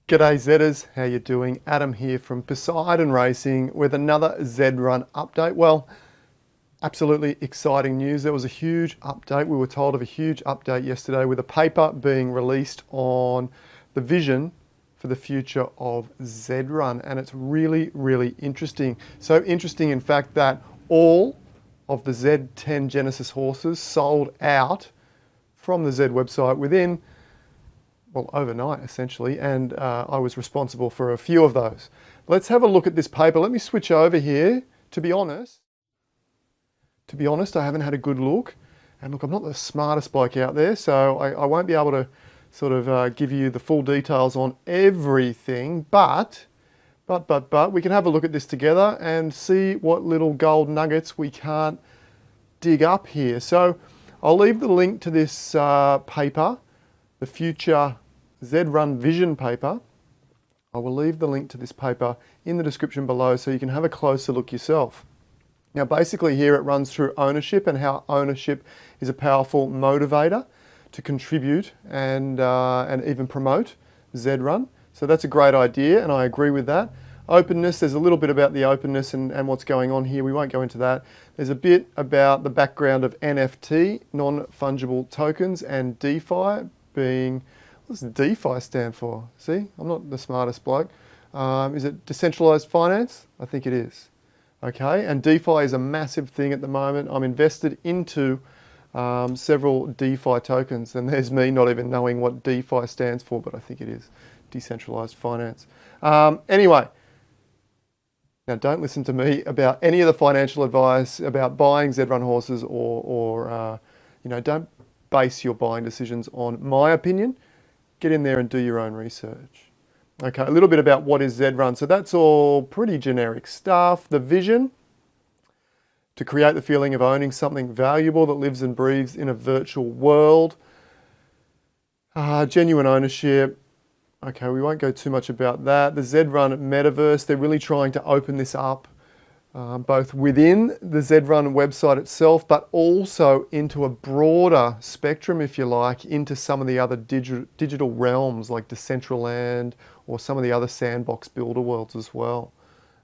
G'day Zedders, how you doing? Adam here from Poseidon Racing with another Zed Run update. Well, absolutely exciting news. There was a huge update. We were told of a huge update yesterday with a paper being released on the vision for the future of Zed Run, and it's really, really interesting. So interesting, in fact, that all of the Z10 Genesis horses sold out from the Zed website within, well, overnight essentially, and I was responsible for a few of those. Let's have a look at this paper. Let me switch over here. To be honest, I haven't had a good look. And look, I'm not the smartest bloke out there, so I won't be able to sort of give you the full details on everything, but we can have a look at this together and see what little gold nuggets we can't dig up here. So I'll leave the link to this paper, the future Zed Run vision paper. I will leave the link to this paper in the description below so you can have a closer look yourself. Now basically here it runs through ownership and how ownership is a powerful motivator to contribute and even promote Zed Run. So that's a great idea and I agree with that. Openness, there's a little bit about the openness and what's going on here. We won't go into that. There's a bit about the background of NFT, non-fungible tokens, and DeFi being, what does DeFi stand for? See, I'm not the smartest bloke. Is it decentralized finance? I think it is. Okay, and DeFi is a massive thing at the moment. I'm invested into several DeFi tokens, and there's me not even knowing what DeFi stands for, but I think it is decentralized finance. Anyway, now don't listen to me about any of the financial advice about buying Zed Run horses or you know, don't base your buying decisions on my opinion. Get in there and do your own research. Okay, a little bit about what is Zed Run. So that's all pretty generic stuff. The vision, to create the feeling of owning something valuable that lives and breathes in a virtual world. Genuine ownership. Okay, we won't go too much about that. The Zed Run metaverse, they're really trying to open this up both within the Zed Run website itself, but also into a broader spectrum, if you like, into some of the other digital realms like Decentraland or some of the other sandbox builder worlds as well.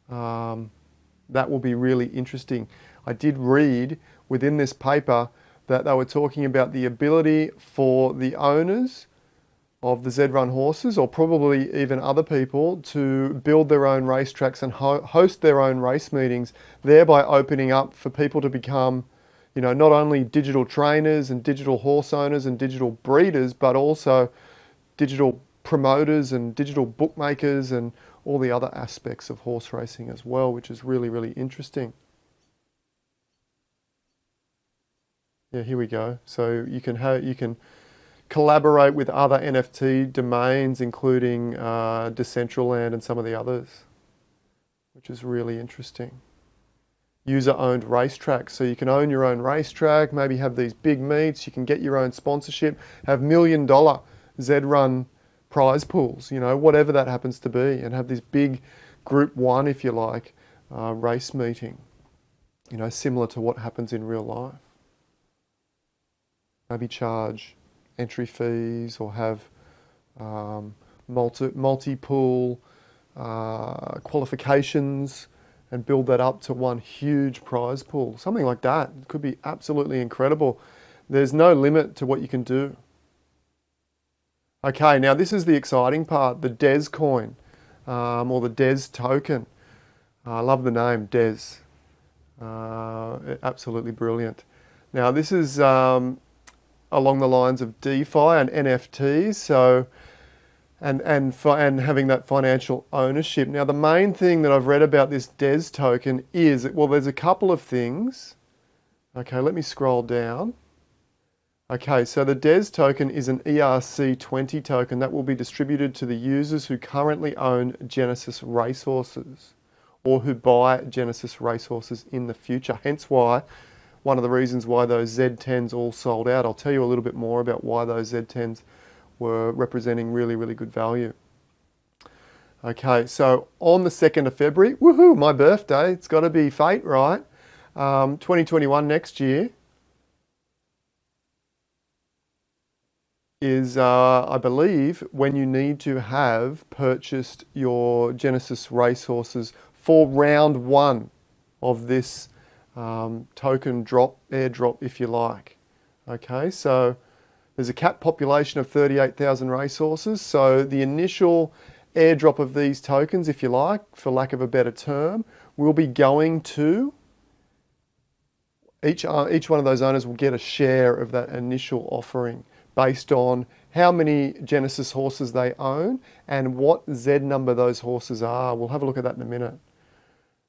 That will be really interesting. I did read within this paper that they were talking about the ability for the owners of the Zed Run horses, or probably even other people, to build their own racetracks and host their own race meetings, thereby opening up for people to become, you know, not only digital trainers and digital horse owners and digital breeders, but also digital promoters and digital bookmakers and all the other aspects of horse racing as well, which is really, really interesting. Yeah, here we go. So you can collaborate with other NFT domains, including Decentraland and some of the others, which is really interesting. User-owned racetracks, so you can own your own racetrack, maybe have these big meets, you can get your own sponsorship, have $1 million Zed Run prize pools, you know, whatever that happens to be, and have this big group one, if you like, race meeting, you know, similar to what happens in real life. Maybe charge entry fees or have multi-pool qualifications and build that up to one huge prize pool. Something like that. It could be absolutely incredible. There's no limit to what you can do. Okay, now this is the exciting part, the DEZ coin, or the DEZ token. I love the name, DEZ. Absolutely brilliant. Now this is along the lines of DeFi and NFTs, so and having that financial ownership. Now the main thing that I've read about this DEZ token is, well, there's a couple of things. Okay, let me scroll down. Okay, so the DEZ token is an ERC20 token that will be distributed to the users who currently own Genesis racehorses or who buy Genesis racehorses in the future. Hence why, one of the reasons why those Z10s all sold out. I'll tell you a little bit more about why those Z10s were representing really, really good value. Okay, so on the 2nd of February, woohoo, my birthday, it's got to be fate, right? 2021 next year. is, I believe, when you need to have purchased your Genesis racehorses for round one of this token drop, airdrop, if you like. Okay, so there's a capped population of 38,000 racehorses. So the initial airdrop of these tokens, if you like, for lack of a better term, will be going to each one of those owners will get a share of that initial offering based on how many Genesis horses they own and what Z number those horses are. We'll have a look at that in a minute.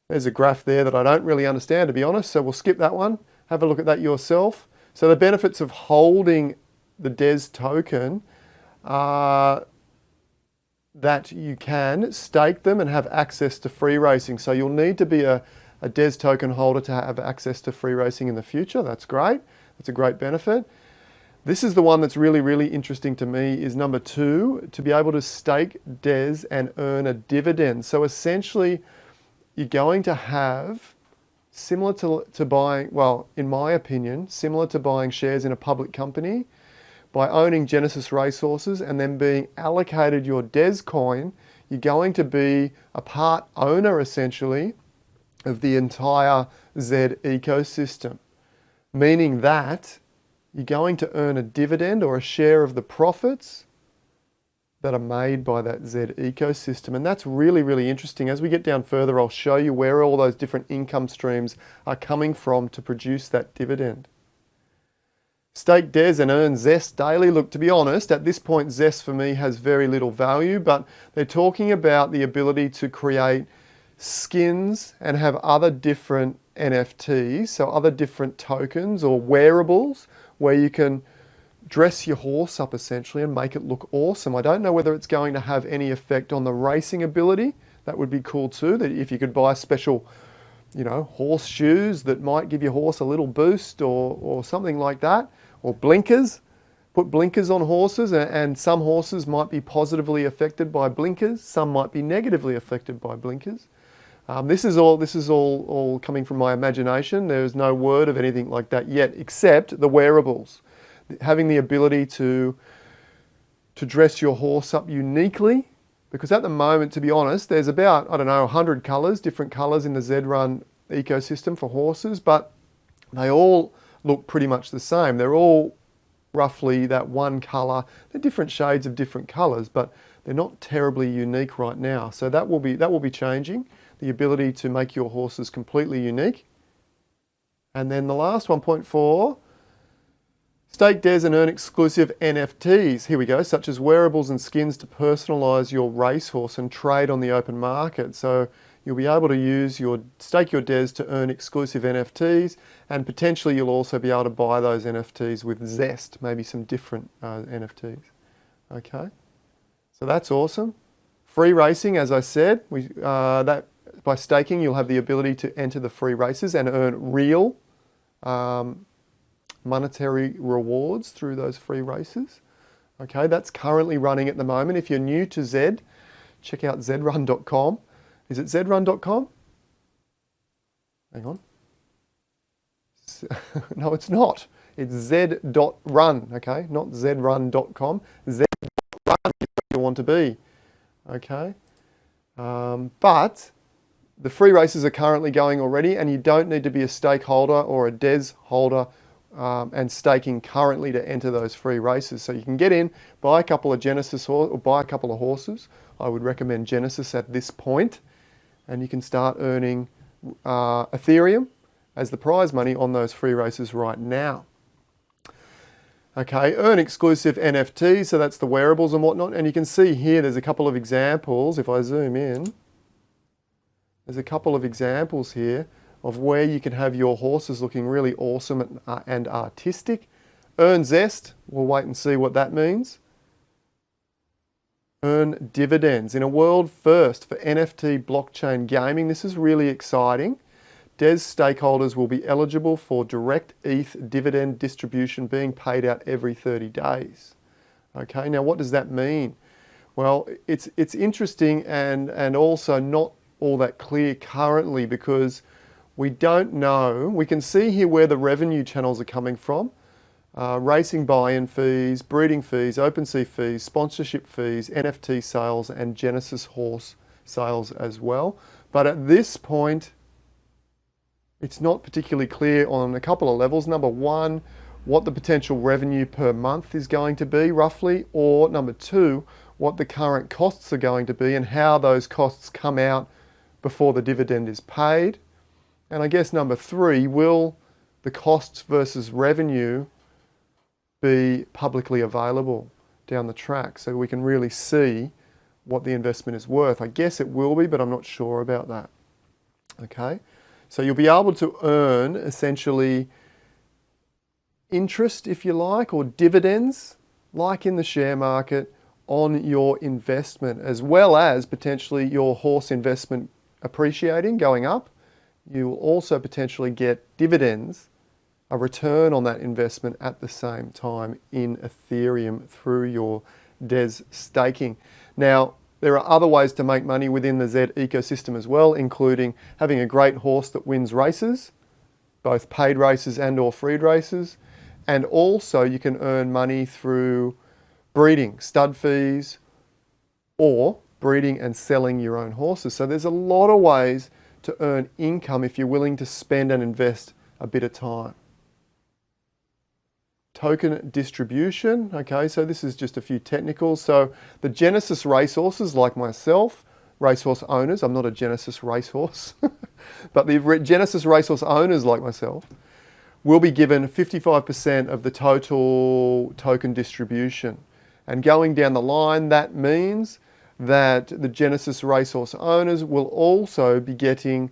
There's a graph there that I don't really understand, to be honest, so we'll skip that one. Have a look at that yourself. So the benefits of holding the DEZ token are that you can stake them and have access to free racing. So you'll need to be a DEZ token holder to have access to free racing in the future. That's great. That's a great benefit. This is the one that's really, really interesting to me, is number 2, to be able to stake DEZ and earn a dividend. So essentially, you're going to have, similar to buying, well, in my opinion, similar to buying shares in a public company, by owning Genesis racehorses and then being allocated your DEZ coin, you're going to be a part owner, essentially, of the entire Zed ecosystem. Meaning that you're going to earn a dividend or a share of the profits that are made by that Zed ecosystem. And that's really, really interesting. As we get down further, I'll show you where all those different income streams are coming from to produce that dividend. Stake DEZ and earn Zest daily. Look, to be honest, at this point, Zest for me has very little value, but they're talking about the ability to create skins and have other different NFTs, so other different tokens or wearables where you can dress your horse up essentially and make it look awesome. I don't know whether it's going to have any effect on the racing ability. That would be cool too, that if you could buy special, horse shoes that might give your horse a little boost or something like that, or blinkers. Put blinkers on horses, and some horses might be positively affected by blinkers, some might be negatively affected by blinkers. This is all coming from my imagination. There's no word of anything like that yet, except the wearables. Having the ability to dress your horse up uniquely, because at the moment, to be honest, there's about, 100 colours, different colours in the Zed Run ecosystem for horses, but they all look pretty much the same. They're all roughly that one colour. They're different shades of different colours, but they're not terribly unique right now. So that will be changing. The ability to make your horses completely unique. And then the last 1.4, stake DEZ and earn exclusive NFTs. Here we go, such as wearables and skins to personalise your racehorse and trade on the open market. So you'll be able to stake your DEZ to earn exclusive NFTs, and potentially you'll also be able to buy those NFTs with Zest, maybe some different NFTs. Okay, so that's awesome. Free racing, as I said, by staking, you'll have the ability to enter the free races and earn real monetary rewards through those free races. Okay, that's currently running at the moment. If you're new to Zed, check out zedrun.com. Is it zedrun.com? Hang on. No, it's not. It's zed.run, okay? Not zedrun.com. Zed.run is where you want to be, okay? But the free races are currently going already, and you don't need to be a stakeholder or a DEZ holder and staking currently to enter those free races. So you can get in, buy a couple of Genesis or buy a couple of horses. I would recommend Genesis at this point, and you can start earning Ethereum as the prize money on those free races right now. Okay, earn exclusive NFTs, so that's the wearables and whatnot. And you can see here there's a couple of examples. If I zoom in, there's a couple of examples here of where you can have your horses looking really awesome and artistic. Earn Zest, we'll wait and see what that means. Earn dividends. In a world first for NFT blockchain gaming, this is really exciting. DEZ stakeholders will be eligible for direct ETH dividend distribution being paid out every 30 days. Okay, now what does that mean? Well, it's interesting and also not all that clear currently, because we don't know. We can see here where the revenue channels are coming from. racing buy-in fees, breeding fees, OpenSea fees, sponsorship fees, NFT sales, and Genesis horse sales as well. But at this point, it's not particularly clear on a couple of levels. Number one, what the potential revenue per month is going to be roughly, or number two, what the current costs are going to be and how those costs come out before the dividend is paid. And I guess number three, will the costs versus revenue be publicly available down the track so we can really see what the investment is worth? I guess it will be, but I'm not sure about that. Okay, so you'll be able to earn essentially interest, if you like, or dividends, like in the share market, on your investment, as well as potentially your horse investment appreciating, going up. You will also potentially get dividends, a return on that investment at the same time in Ethereum through your DEZ staking. Now, there are other ways to make money within the Zed ecosystem as well, including having a great horse that wins races, both paid races and or freed races. And also you can earn money through breeding, stud fees, or breeding and selling your own horses. So there's a lot of ways to earn income if you're willing to spend and invest a bit of time. Token distribution, okay, so this is just a few technicals. So the Genesis racehorses, like myself, racehorse owners, I'm not a Genesis racehorse, but the Genesis racehorse owners like myself will be given 55% of the total token distribution. And going down the line, that means that the Genesis racehorse owners will also be getting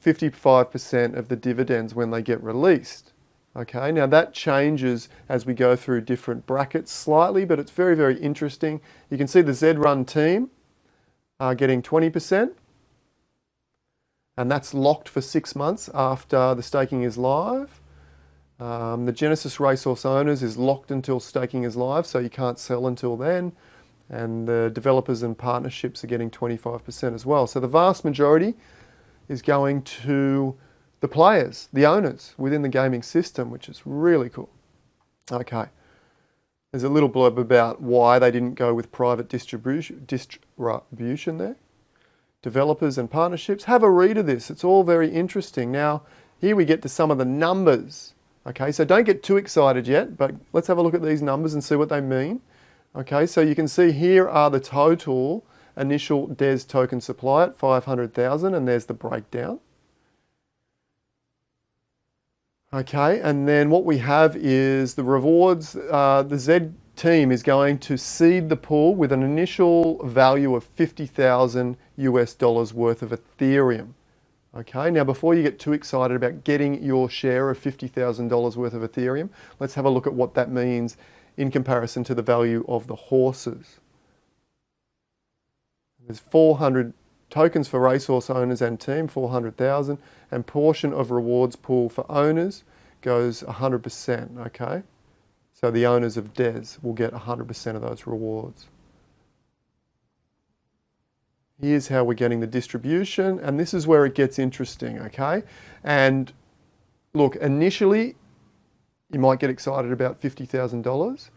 55% of the dividends when they get released. Okay, now that changes as we go through different brackets slightly, but it's very, very interesting. You can see the Zed Run team are getting 20%, and that's locked for 6 months after the staking is live. The Genesis racehorse owners is locked until staking is live, so you can't sell until then. And the developers and partnerships are getting 25% as well. So the vast majority is going to the players, the owners within the gaming system, which is really cool. Okay. There's a little blurb about why they didn't go with private distribution there. Developers and partnerships. Have a read of this. It's all very interesting. Now, here we get to some of the numbers. Okay, so don't get too excited yet, but let's have a look at these numbers and see what they mean. Okay, so you can see here are the total initial DEZ token supply at 500,000, and there's the breakdown. Okay, and then what we have is the rewards. The Zed team is going to seed the pool with an initial value of $50,000 US worth of Ethereum. Okay, now before you get too excited about getting your share of $50,000 worth of Ethereum, let's have a look at what that means in comparison to the value of the horses. There's 400 tokens for racehorse owners and team, 400,000, and portion of rewards pool for owners goes 100%, okay? So the owners of DEZ will get 100% of those rewards. Here's how we're getting the distribution, and this is where it gets interesting, okay? And look, initially, you might get excited about $50,000,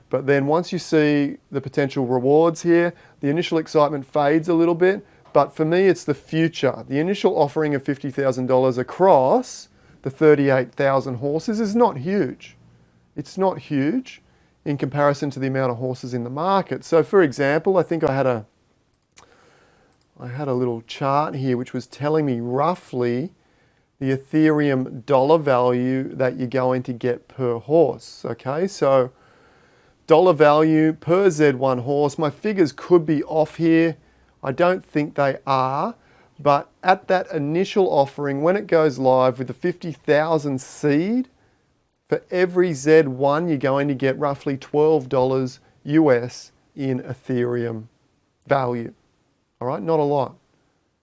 but then once you see the potential rewards here, the initial excitement fades a little bit, but for me, it's the future. The initial offering of $50,000 across the 38,000 horses is not huge. It's not huge in comparison to the amount of horses in the market. So for example, I think I had a little chart here which was telling me roughly the Ethereum dollar value that you're going to get per horse. Okay, so dollar value per Z1 horse. My figures could be off here. I don't think they are, but at that initial offering, when it goes live with the 50,000 seed, for every Z1, you're going to get roughly $12 US in Ethereum value. All right, not a lot.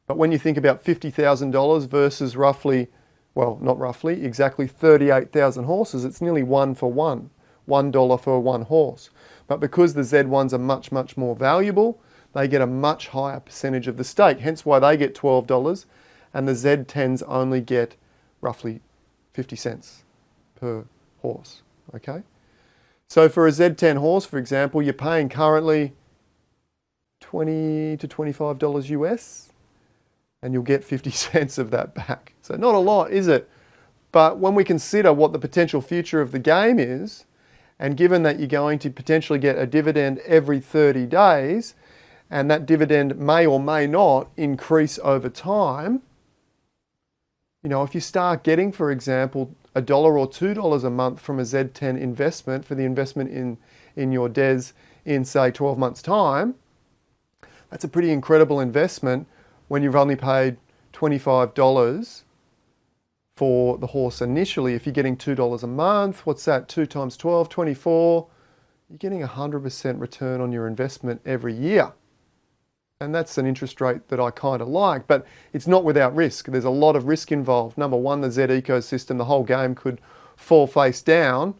But when you think about $50,000 versus roughly, well, not roughly, exactly 38,000 horses, it's nearly 1 for 1, $1 for one horse. But because the Z1s are much, much more valuable, they get a much higher percentage of the stake, hence why they get $12, and the Z10s only get roughly 50 cents per horse, okay? So for a Z10 horse, for example, you're paying currently $20 to $25 US, and you'll get 50 cents of that back. So not a lot, is it? But when we consider what the potential future of the game is, and given that you're going to potentially get a dividend every 30 days, and that dividend may or may not increase over time, you know, if you start getting, for example, $1 or $2 a month from a Z10 investment for the investment in your DEZ in, say, 12 months' time, that's a pretty incredible investment when you've only paid $25 for the horse initially. If you're getting $2 a month, what's that? 2 times 12, 24. You're getting 100% return on your investment every year. And that's an interest rate that I kind of like, but it's not without risk. There's a lot of risk involved. Number one, the Zed ecosystem, the whole game could fall face down,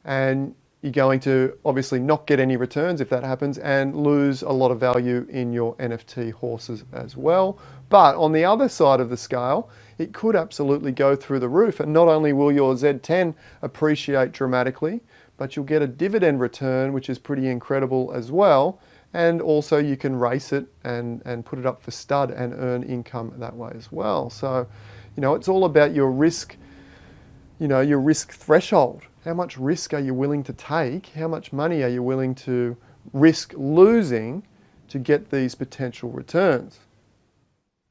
and you're going to obviously not get any returns if that happens, and lose a lot of value in your NFT horses as well. But on the other side of the scale, it could absolutely go through the roof, and not only will your Z10 appreciate dramatically, but you'll get a dividend return, which is pretty incredible as well. And also you can race it and put it up for stud and earn income that way as well. So, you know, it's all about your risk, you know, your risk threshold. How much risk are you willing to take? How much money are you willing to risk losing to get these potential returns?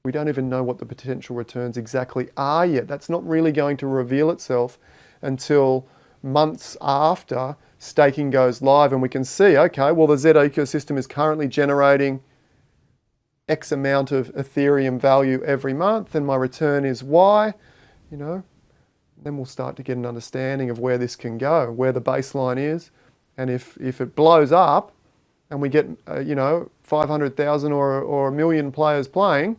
We don't even know what the potential returns exactly are yet. That's not really going to reveal itself until months after staking goes live, and we can see, okay, well, the Zed ecosystem is currently generating X amount of Ethereum value every month, and my return is Y, you know, then we'll start to get an understanding of where this can go, where the baseline is, and if it blows up and we get, you know, 500,000 or 1 million players playing,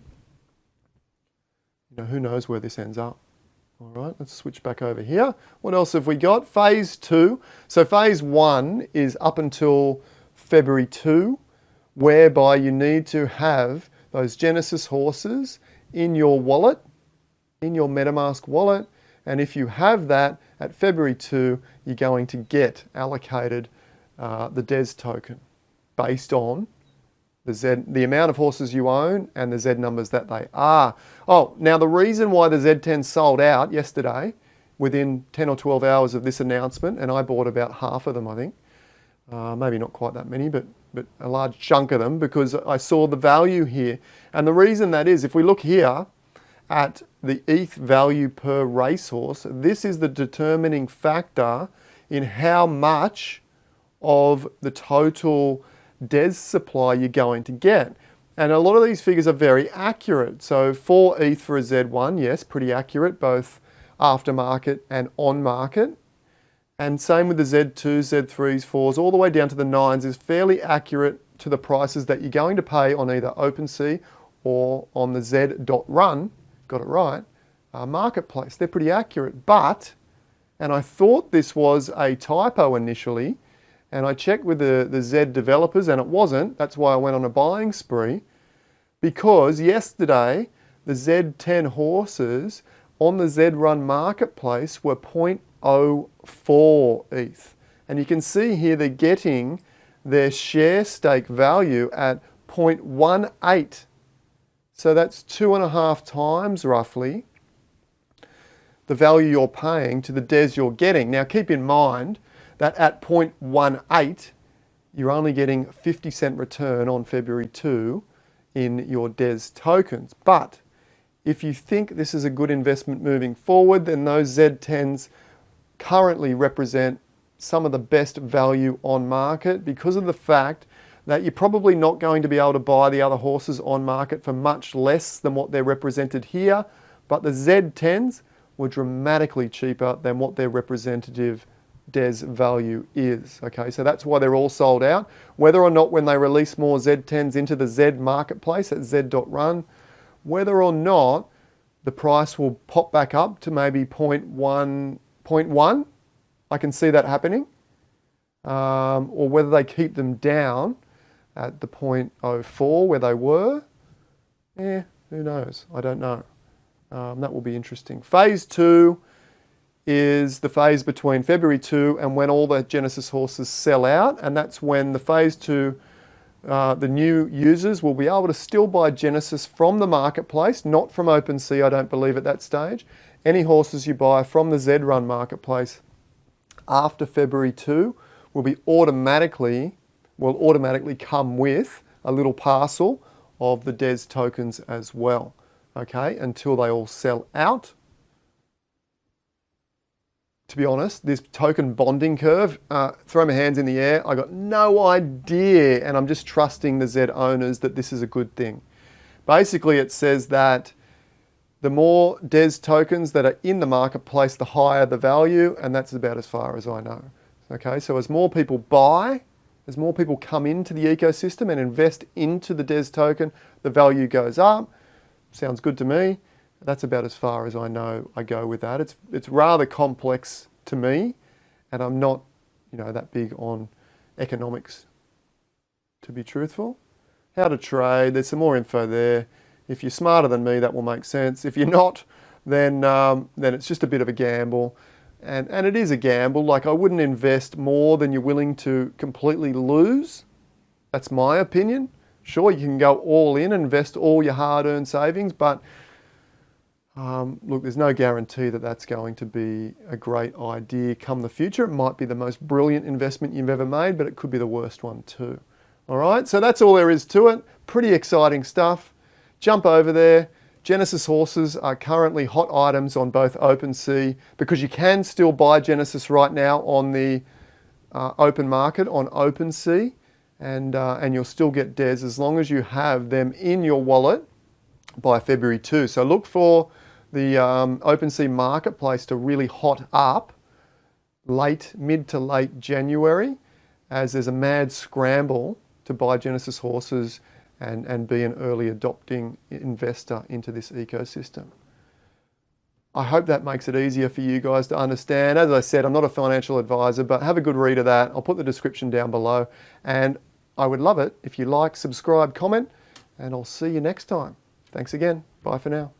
you know, who knows where this ends up. All right, let's switch back over here. What else have we got? Phase 2. So phase 1 is up until February 2, whereby you need to have those Genesis horses in your wallet, in your MetaMask wallet. And if you have that at February 2, you're going to get allocated the DEZ token based on the amount of horses you own and the Z numbers that they are. Oh, now the reason why the Z10 sold out yesterday, within 10 or 12 hours of this announcement, and I bought about half of them, I think, maybe not quite that many, but a large chunk of them, because I saw the value here. And the reason that is, if we look here at the ETH value per racehorse, this is the determining factor in how much of the total DEZ supply you're going to get. And a lot of these figures are very accurate. So for ETH for a Z1, yes, pretty accurate, both aftermarket and on market. And same with the Z2, Z3s, 4s, all the way down to the 9s is fairly accurate to the prices that you're going to pay on either OpenSea or on the Zed Run, got it right, marketplace. They're pretty accurate. But, and I thought this was a typo initially, and I checked with the Zed developers and it wasn't. That's why I went on a buying spree, because yesterday the Z10 horses on the Zed Run marketplace were 0.04 ETH. And you can see here they're getting their share stake value at 0.18. So that's 2.5 times roughly the value you're paying to the DEZ you're getting. Now keep in mind that at 0.18, you're only getting 50-cent return on February 2 in your DEZ tokens. But if you think this is a good investment moving forward, then those Z10s currently represent some of the best value on market, because of the fact that you're probably not going to be able to buy the other horses on market for much less than what they're represented here. But the Z10s were dramatically cheaper than what their representative DEZ value is. Okay, so that's why they're all sold out. Whether or not when they release more Z10s into the Zed marketplace at Zed.Run, whether or not the price will pop back up to maybe 0.1, I can see that happening, or whether they keep them down at the 0.04 where they were, who knows? I don't know. That will be interesting. Phase 2 is the phase between February 2 and when all the Genesis horses sell out, and that's when the phase 2, the new users will be able to still buy Genesis from the marketplace, not from OpenSea, I don't believe at that stage. Any horses you buy from the Zed Run marketplace after February 2 will automatically come with a little parcel of the DEZ tokens as well, okay, until they all sell out. To be honest, this token bonding curve, throw my hands in the air, I got no idea, and I'm just trusting the Zed owners that this is a good thing. Basically, it says that the more DEZ tokens that are in the marketplace, the higher the value, and that's about as far as I know. Okay, so as more people buy, as more people come into the ecosystem and invest into the DEZ token, the value goes up. Sounds good to me. That's about as far as I know I go with that. It's rather complex to me, and I'm not, that big on economics, to be truthful. How to trade, there's some more info there. If you're smarter than me, that will make sense. If you're not, then it's just a bit of a gamble. And it is a gamble. Like, I wouldn't invest more than you're willing to completely lose. That's my opinion. Sure, you can go all in and invest all your hard-earned savings, but look, there's no guarantee that that's going to be a great idea come the future. It might be the most brilliant investment you've ever made, but it could be the worst one too. All right, so that's all there is to it. Pretty exciting stuff. Jump over there. Genesis horses are currently hot items on both OpenSea, because you can still buy Genesis right now on the open market on OpenSea, and you'll still get DEZ as long as you have them in your wallet by February 2. So look for the OpenSea marketplace to really hot up mid to late January, as there's a mad scramble to buy Genesis horses and be an early adopting investor into this ecosystem. I hope that makes it easier for you guys to understand. As I said, I'm not a financial advisor, but have a good read of that. I'll put the description down below, and I would love it if you like, subscribe, comment, and I'll see you next time. Thanks again. Bye for now.